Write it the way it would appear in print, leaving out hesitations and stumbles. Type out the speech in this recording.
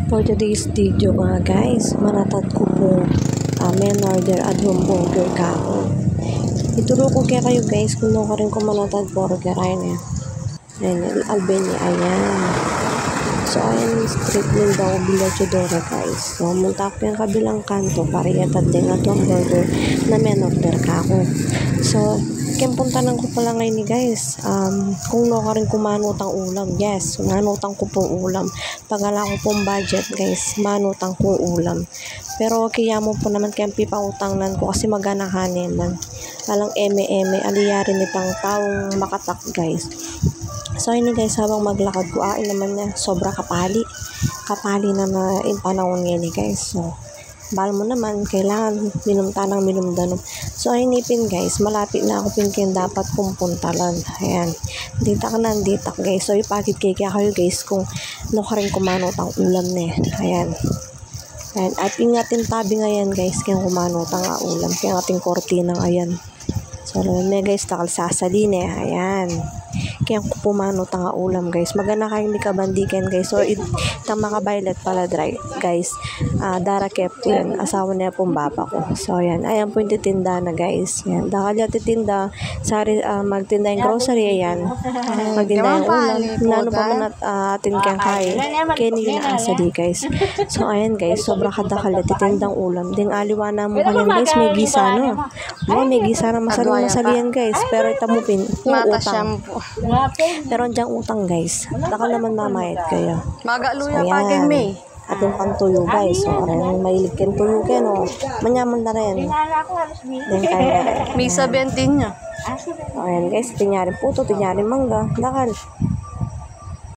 For today's video guys, manatad ko po men order at home burger ka ako. Ituro ko kaya kayo guys kung ka rin ko manatad burger ayun Albania, ayan. So ayan, street name daw Villagedora guys. So munta ko yung kabilang kanto para iatad din at home burger na men order ka ako. So puntanan ko pala ngayon ni guys, kung ka rin kumanutang ulam. Yes, manutang ko pong ulam. Pag ala ko pong budget guys, manutang ko ulam. Pero kaya mo po naman kayang pipautangnan ko kasi magana kanilan. Alang eme aliyari nitang taong makatak guys. So ayun guys, habang maglakad ko, naman na sobra kapali na yung panahon ngayon guys. So bal mo naman, kailangan minumtanang minumdanom. So ayun ipin guys, malapit na ako pinkin dapat kong puntalan. Ayan, dita ka guys. So ipakit kaya kayo guys kung ka rin kumanotang ulam na ayan. At ingatin tabi ngayon guys, kaya kumanotang ulam, kaya ating kortinang ayan. So guys, takal sasalin ayan. Kaya pumano tanga ulam guys. Magana kayong di kabandikan guys. So tama ka violet pala dry guys. Dara Kepto yan. Asawa niya pong baba ko. So ayan. Ayan po yung titinda na guys. Ayan. Dakal yung titinda. Sari magtinda yung grocery. Ayan. Magtinda yung ulam. Nano pa man atin kang kaya. Kaya nyo na asali guys. So ayan guys. Sobra kadakal yung titindang ulam. Ding aliwana mo kanyan guys. May gisa no. May gisa na masalian guys. Pero itamupin. Utang. Pero diyang utang guys. Taka naman mamayat kayo. Magaluya pa kay May. At yung pantuyo guys. So, may mahilig kang tuyo kayo no. Manyaman na rin. May 17 niya. Ayan guys. Tinyari puto, tinyari mangga. Dakal.